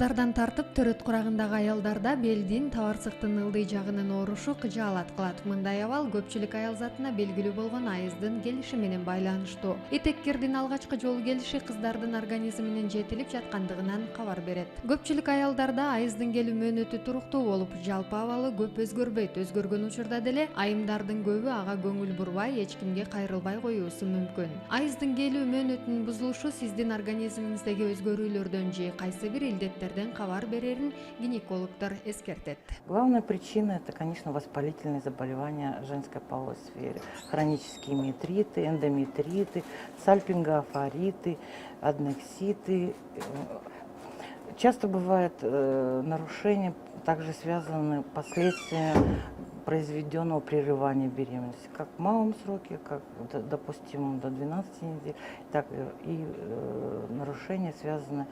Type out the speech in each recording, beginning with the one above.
Кыздардан тартып төрөт курагындагы аялдарда белдин, табарсыктын ылдый жагынын оорушу кыжаалат кылат. Мындай абал көпчүлүк аял затына белгилүү болгон айыздын келиши менен байланыштуу. Этеккирдин алгачкы жолу келиши кыздардын организминин жетилип жаткандыгынан кабар берет. Көпчүлүк аялдарда айыздын келүү мөөнөтү туруктуу болуп, жалпы абалы көп өзгөрбөйт. Өзгөргөн учурда деле айымдардын көбү ага көңүл бурбай, эч кимге кайрылбай коюусу мүмкүн. Айыздын келүү мөөнөтүнүн бузулушу сиздин организмиңиздеги өзгөрүүлөрдөн же кайсы бир илдеттерден кабар берерин гинекологдор эскертет. Главная причина – это, конечно, воспалительные заболевания женской половой сферы. Хронические метриты, эндометриты, сальпингофориты, аднекситы. Часто бывают нарушения, также связаны последствия произведенного прерывания беременности, как в малом сроке, как допустимо до 12 недель, так и нарушения, связанные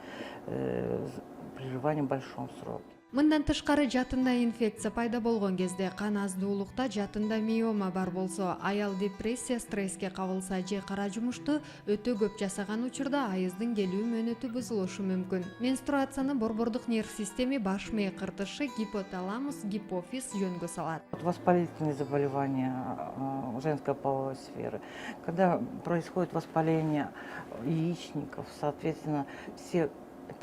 с прерыванием в большом сроке. Мындан тышкары жатында инфекция пайда болгон кезде, кан аздуулукта жатында миома бар болсо, аял депрессия, стресске кабылса же кара жумушту өтө көп жасаган учурда айыздын келүү мөөнөтү бузулушу мүмкүн. Менструацияны борбордук нерв система, баш мээ кыртышы, гипоталамус, гипофиз жөнгө салат. Воспалительные заболевания женской половой сферы, когда происходит воспаление яичников, соответственно, все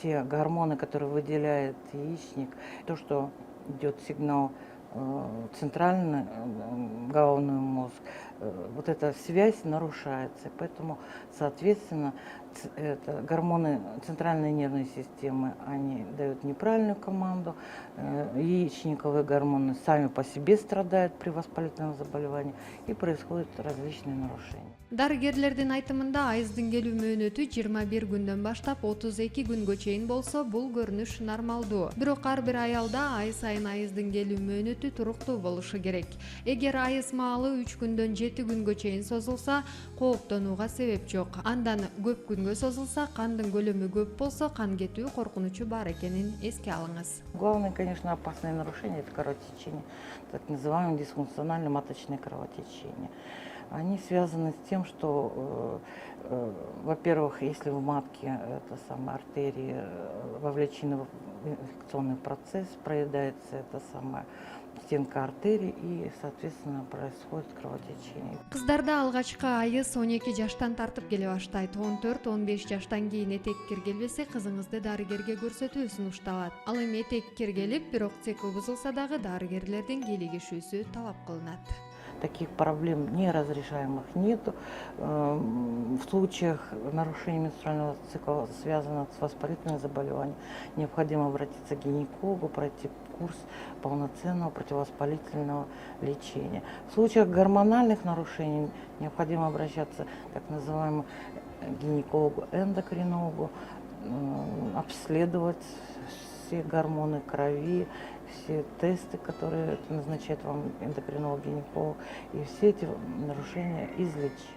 те гормоны, которые выделяет яичник, то, что идет сигнал центральный головной мозг, вот эта связь нарушается, поэтому, соответственно, это гормоны центральной нервной системы, они дают неправильную команду, яичниковые гормоны сами по себе страдают при воспалительном заболевании и происходят различные нарушения. Дарыгерлердин айтымында айыздын келүү мөөнөтү 21 күндөн баштап 32 күнгө чейин болсо, бул көрүнүш нормалдуу. Бирок ар бир аялда ай сайын айыздын келүү мөөнөтү туруктуу болушу керек. Эгер айыз маалы 3 күндөн 7 күнгө чейин созулса, кооптонууга себеп жок. Андан көп күнгө созулса, кандын көлөмү көп болсо, кан кетүү коркунучу бар экенин эске алыңыз. Главное, конечно, опасное нарушение – это кровотечение, так называемое дисфункциональное маточное кровотечение. Они связаны с тем, что, во-первых, если в матке артерии вовлечены в инфекционный процесс, проедается стенка артерии и, соответственно, происходит кровотечение. Кыздарда алгачкы айыз 12 жаштан тартып келе баштайт. 14-15 жаштан кийин этеккир келбесе, кызыңызды дарыгерге көрсөтүү сунушталат. Ал эми этеккир келип, бирок цикл бузулса дагы дарыгерлердин кийлигишүүсү талап кылынат. Таких проблем неразрешаемых нету. В случаях нарушения менструального цикла, связанных с воспалительным заболеванием, необходимо обратиться к гинекологу, пройти курс полноценного противовоспалительного лечения. В случаях гормональных нарушений необходимо обращаться к так называемому гинекологу-эндокринологу, обследовать все гормоны крови, все тесты, которые назначает вам эндокринолог-гинеколог, и все эти нарушения излечить.